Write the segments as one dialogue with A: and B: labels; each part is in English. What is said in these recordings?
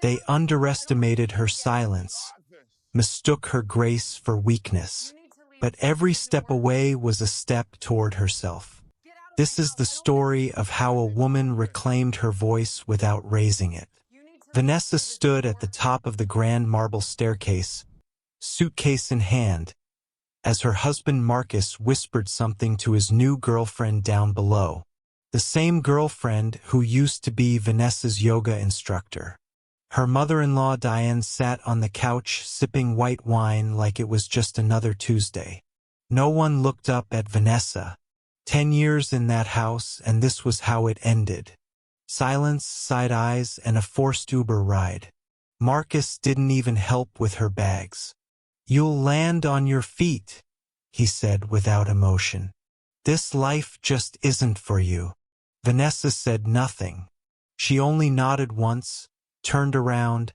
A: They underestimated her silence, mistook her grace for weakness. But every step away was a step toward herself. This is the story of how a woman reclaimed her voice without raising it. Vanessa stood at the top of the grand marble staircase, suitcase in hand, as her husband Marcus whispered something to his new girlfriend down below. The same girlfriend who used to be Vanessa's yoga instructor. Her mother-in-law Diane sat on the couch sipping white wine like it was just another Tuesday. No one looked up at Vanessa. 10 years in that house, and this was how it ended. Silence, side eyes, and a forced Uber ride. Marcus didn't even help with her bags. "You'll land on your feet," he said without emotion. "This life just isn't for you." Vanessa said nothing. She only nodded once, turned around,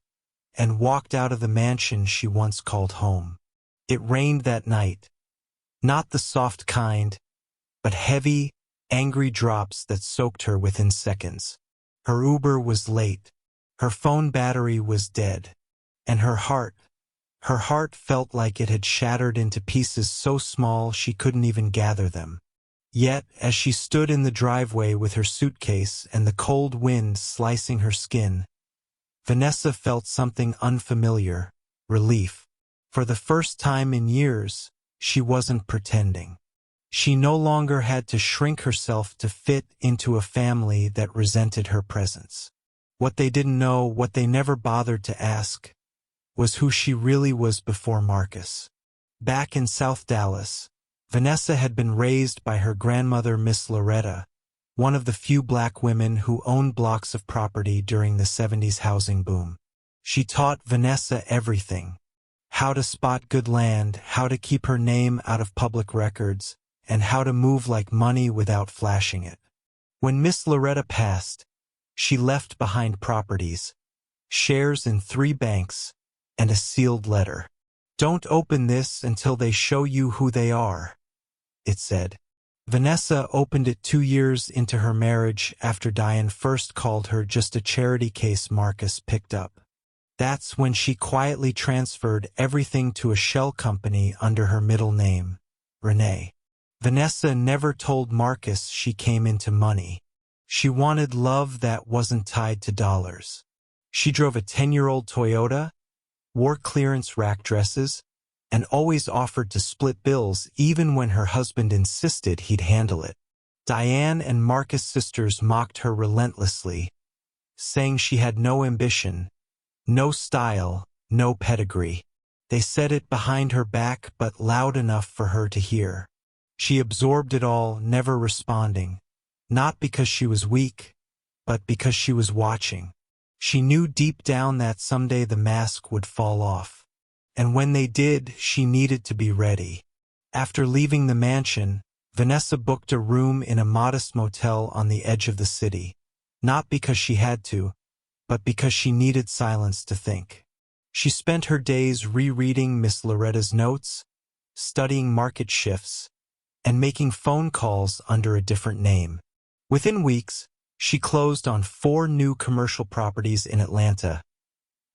A: and walked out of the mansion she once called home. It rained that night. Not the soft kind, but heavy, angry drops that soaked her within seconds. Her Uber was late. Her phone battery was dead. And her heart felt like it had shattered into pieces so small she couldn't even gather them. Yet, as she stood in the driveway with her suitcase and the cold wind slicing her skin, Vanessa felt something unfamiliar, relief. For the first time in years, she wasn't pretending. She no longer had to shrink herself to fit into a family that resented her presence. What they didn't know, what they never bothered to ask, was who she really was before Marcus. Back in South Dallas, Vanessa had been raised by her grandmother Miss Loretta, one of the few black women who owned blocks of property during the 70s housing boom. She taught Vanessa everything: how to spot good land, how to keep her name out of public records, and how to move like money without flashing it. When Miss Loretta passed, she left behind properties, shares in 3 banks, and a sealed letter. "Don't open this until they show you who they are," it said. Vanessa opened it 2 years into her marriage after Diane first called her just a charity case Marcus picked up. That's when she quietly transferred everything to a shell company under her middle name, Renee. Vanessa never told Marcus she came into money. She wanted love that wasn't tied to dollars. She drove a 10-year-old Toyota, wore clearance rack dresses, and always offered to split bills even when her husband insisted he'd handle it. Diane and Marcus' sisters mocked her relentlessly, saying she had no ambition, no style, no pedigree. They said it behind her back, but loud enough for her to hear. She absorbed it all, never responding, not because she was weak, but because she was watching. She knew deep down that someday the mask would fall off. And when they did, she needed to be ready. After leaving the mansion, Vanessa booked a room in a modest motel on the edge of the city, not because she had to, but because she needed silence to think. She spent her days rereading Miss Loretta's notes, studying market shifts, and making phone calls under a different name. Within weeks, she closed on 4 new commercial properties in Atlanta,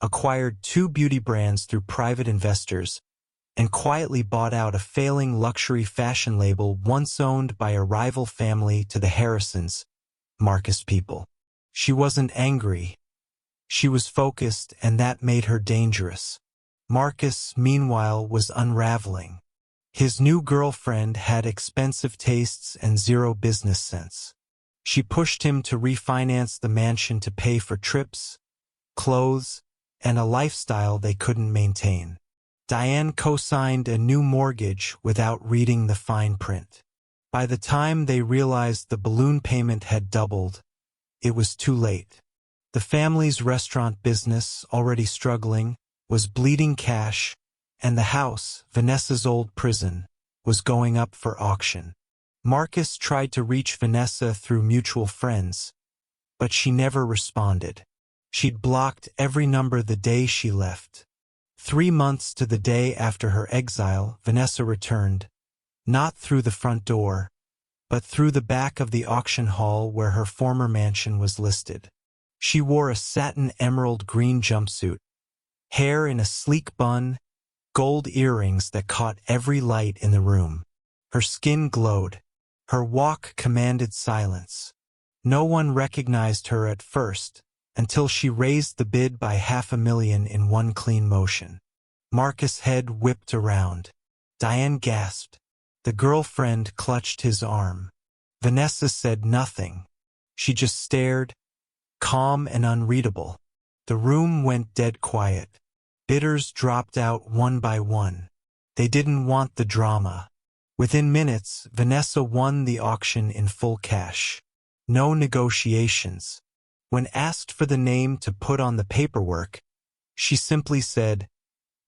A: acquired 2 beauty brands through private investors, and quietly bought out a failing luxury fashion label once owned by a rival family to the Harrisons, Marcus people. She wasn't angry. She was focused, and that made her dangerous. Marcus, meanwhile, was unraveling. His new girlfriend had expensive tastes and zero business sense. She pushed him to refinance the mansion to pay for trips, clothes, and a lifestyle they couldn't maintain. Diane co-signed a new mortgage without reading the fine print. By the time they realized the balloon payment had doubled, it was too late. The family's restaurant business, already struggling, was bleeding cash, and the house, Vanessa's old prison, was going up for auction. Marcus tried to reach Vanessa through mutual friends, but she never responded. She'd blocked every number the day she left. 3 months to the day after her exile, Vanessa returned, not through the front door, but through the back of the auction hall where her former mansion was listed. She wore a satin emerald green jumpsuit, hair in a sleek bun, gold earrings that caught every light in the room. Her skin glowed. Her walk commanded silence. No one recognized her at first, until she raised the bid by $500,000 in one clean motion. Marcus' head whipped around. Diane gasped. The girlfriend clutched his arm. Vanessa said nothing. She just stared, calm and unreadable. The room went dead quiet. Bidders dropped out one by one. They didn't want the drama. Within minutes, Vanessa won the auction in full cash. No negotiations. When asked for the name to put on the paperwork, she simply said,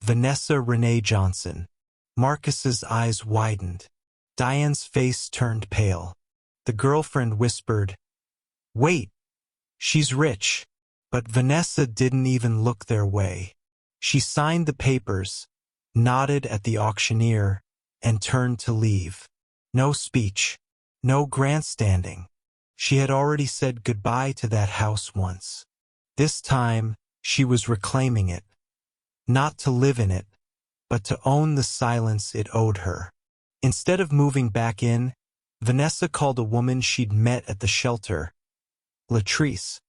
A: Vanessa Renee Johnson. Marcus's eyes widened. Diane's face turned pale. The girlfriend whispered, Wait, she's rich. But Vanessa didn't even look their way. She signed the papers, nodded at the auctioneer, and turned to leave. No speech, no grandstanding. She had already said goodbye to that house once. This time, she was reclaiming it. Not to live in it, but to own the silence it owed her. Instead of moving back in, Vanessa called a woman she'd met at the shelter, Latrice,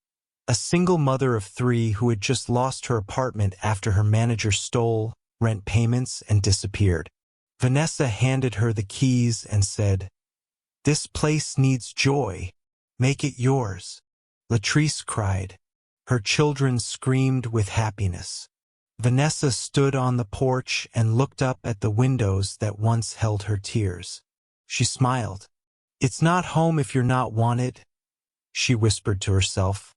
A: a single mother of 3 who had just lost her apartment after her manager stole rent payments and disappeared. Vanessa handed her the keys and said, This place needs joy. Make it yours. Latrice cried. Her children screamed with happiness. Vanessa stood on the porch and looked up at the windows that once held her tears. She smiled. It's not home if you're not wanted, she whispered to herself,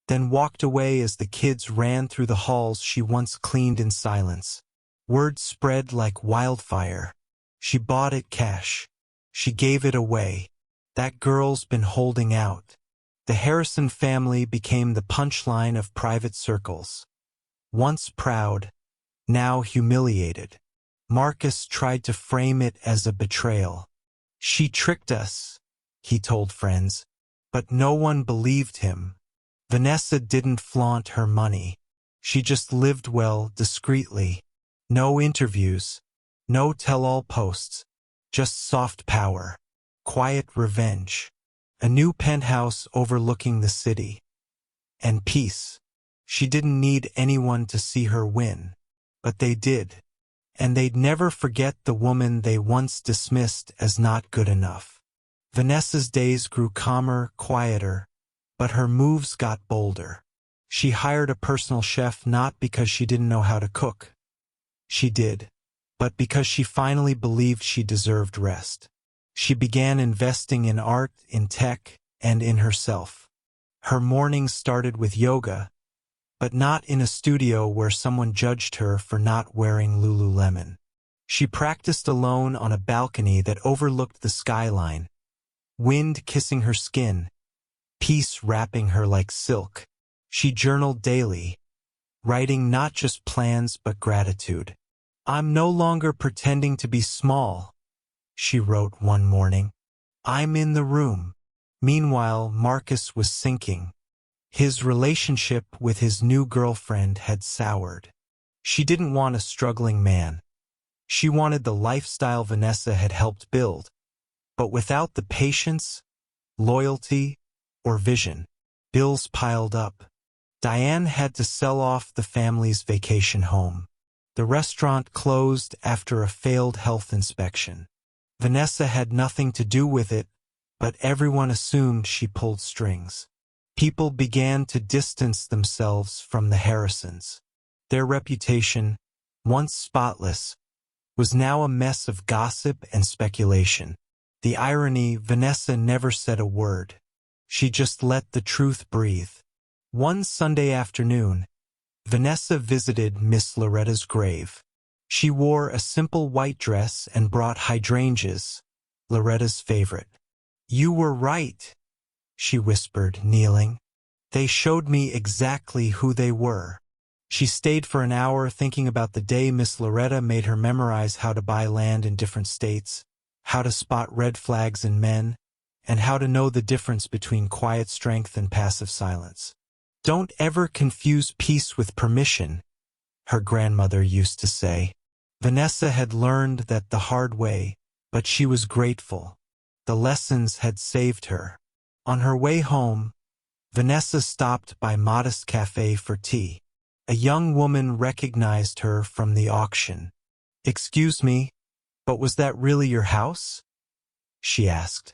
A: then walked away as the kids ran through the halls she once cleaned in silence. Word spread like wildfire. She bought it cash. She gave it away. That girl's been holding out. The Harrison family became the punchline of private circles. Once proud, now humiliated. Marcus tried to frame it as a betrayal. She tricked us, he told friends, but no one believed him. Vanessa didn't flaunt her money. She just lived well, discreetly. No interviews, no tell-all posts, just soft power, quiet revenge, a new penthouse overlooking the city, and peace. She didn't need anyone to see her win, but they did, and they'd never forget the woman they once dismissed as not good enough. Vanessa's days grew calmer, quieter, but her moves got bolder. She hired a personal chef not because she didn't know how to cook. She did, but because she finally believed she deserved rest. She began investing in art, in tech, and in herself. Her mornings started with yoga, but not in a studio where someone judged her for not wearing Lululemon. She practiced alone on a balcony that overlooked the skyline, wind kissing her skin, peace wrapping her like silk. She journaled daily, writing not just plans but gratitude. I'm no longer pretending to be small, she wrote one morning. I'm in the room. Meanwhile, Marcus was sinking. His relationship with his new girlfriend had soured. She didn't want a struggling man. She wanted the lifestyle Vanessa had helped build, but without the patience, loyalty, or vision. Bills piled up. Diane had to sell off the family's vacation home. The restaurant closed after a failed health inspection. Vanessa had nothing to do with it, but everyone assumed she pulled strings. People began to distance themselves from the Harrisons. Their reputation, once spotless, was now a mess of gossip and speculation. The irony, Vanessa never said a word. She just let the truth breathe. One Sunday afternoon, Vanessa visited Miss Loretta's grave. She wore a simple white dress and brought hydrangeas, Loretta's favorite. You were right, she whispered, kneeling. They showed me exactly who they were. She stayed for an hour thinking about the day Miss Loretta made her memorize how to buy land in different states, how to spot red flags in men, and how to know the difference between quiet strength and passive silence. Don't ever confuse peace with permission, her grandmother used to say. Vanessa had learned that the hard way, but she was grateful. The lessons had saved her. On her way home, Vanessa stopped by Modest Cafe for tea. A young woman recognized her from the auction. "Excuse me, but was that really your house?" she asked.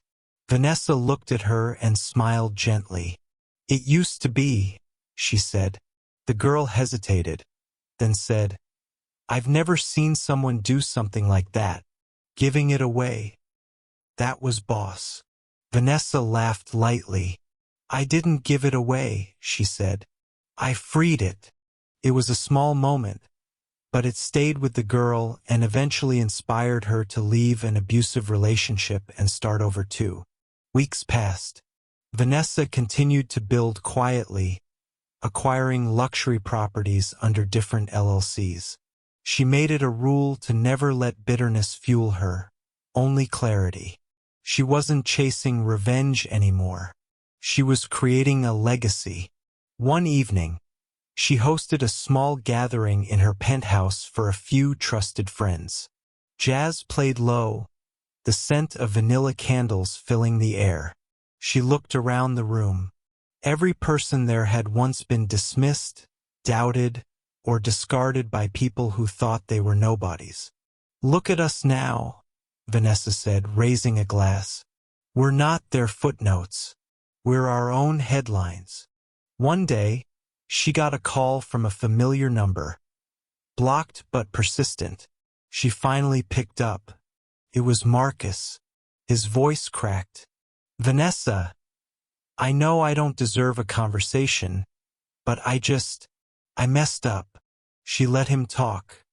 A: Vanessa looked at her and smiled gently. "It used to be," she said. The girl hesitated, then said, "I've never seen someone do something like that. Giving it away. That was boss." Vanessa laughed lightly. "I didn't give it away," she said. "I freed it." It was a small moment, but it stayed with the girl and eventually inspired her to leave an abusive relationship and start over too. Weeks passed. Vanessa continued to build quietly, acquiring luxury properties under different LLCs. She made it a rule to never let bitterness fuel her, only clarity. She wasn't chasing revenge anymore. She was creating a legacy. One evening, she hosted a small gathering in her penthouse for a few trusted friends. Jazz played low, the scent of vanilla candles filling the air. She looked around the room. Every person there had once been dismissed, doubted, or discarded by people who thought they were nobodies. "Look at us now," Vanessa said, raising a glass. "We're not their footnotes. We're our own headlines." One day, she got a call from a familiar number. Blocked but persistent. She finally picked up. It was Marcus. His voice cracked. "Vanessa, I know I don't deserve a conversation, but I messed up." She let him talk.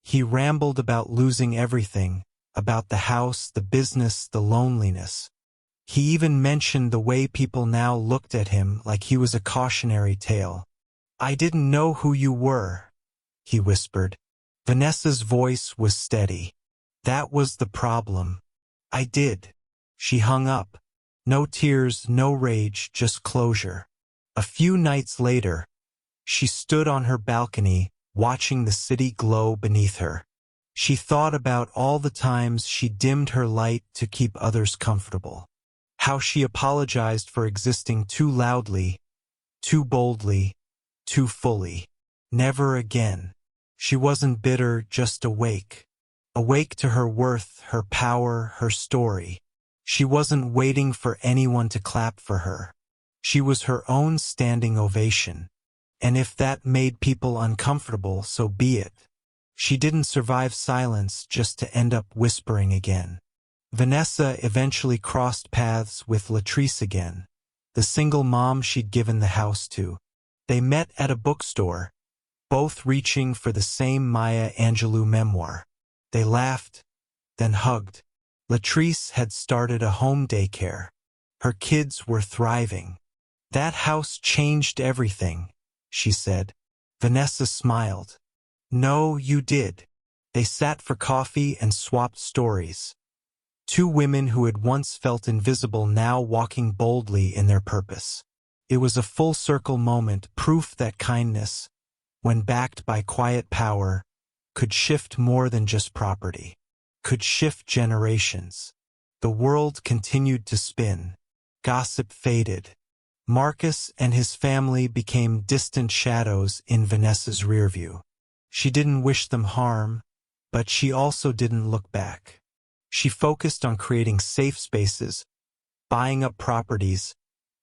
A: He rambled about losing everything, about the house, the business, the loneliness. He even mentioned the way people now looked at him like he was a cautionary tale. "I didn't know who you were," he whispered. Vanessa's voice was steady. "That was the problem. I did." She hung up. No tears, no rage, just closure. A few nights later, she stood on her balcony, watching the city glow beneath her. She thought about all the times she dimmed her light to keep others comfortable. How she apologized for existing too loudly, too boldly, too fully. Never again. She wasn't bitter, just awake. Awake to her worth, her power, her story. She wasn't waiting for anyone to clap for her. She was her own standing ovation. And if that made people uncomfortable, so be it. She didn't survive silence just to end up whispering again. Vanessa eventually crossed paths with Latrice again, the single mom she'd given the house to. They met at a bookstore, both reaching for the same Maya Angelou memoir. They laughed, then hugged. Latrice had started a home daycare. Her kids were thriving. "That house changed everything," she said. Vanessa smiled. "No, you did." They sat for coffee and swapped stories. Two women who had once felt invisible now walking boldly in their purpose. It was a full-circle moment, proof that kindness, when backed by quiet power, could shift more than just property, could shift generations. The world continued to spin. Gossip faded. Marcus and his family became distant shadows in Vanessa's rearview. She didn't wish them harm, but she also didn't look back. She focused on creating safe spaces, buying up properties,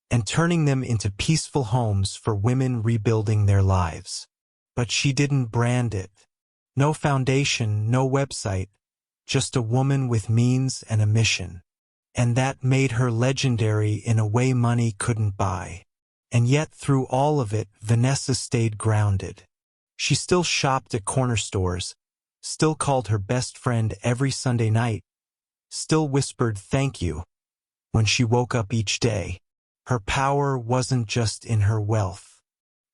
A: and turning them into peaceful homes for women rebuilding their lives. But she didn't brand it. No foundation, no website, just a woman with means and a mission. And that made her legendary in a way money couldn't buy. And yet through all of it, Vanessa stayed grounded. She still shopped at corner stores, still called her best friend every Sunday night, still whispered thank you when she woke up each day. Her power wasn't just in her wealth.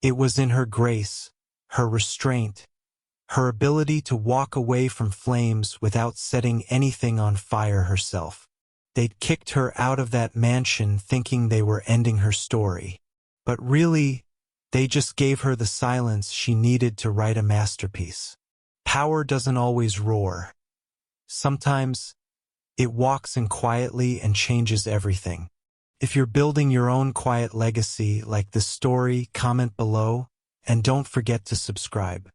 A: It was in her grace, her restraint, her ability to walk away from flames without setting anything on fire herself. They'd kicked her out of that mansion thinking they were ending her story. But really, They just gave her the silence she needed to write a masterpiece. Power doesn't always roar. Sometimes, it walks in quietly and changes everything. If you're building your own quiet legacy like this story, comment below, and don't forget to subscribe.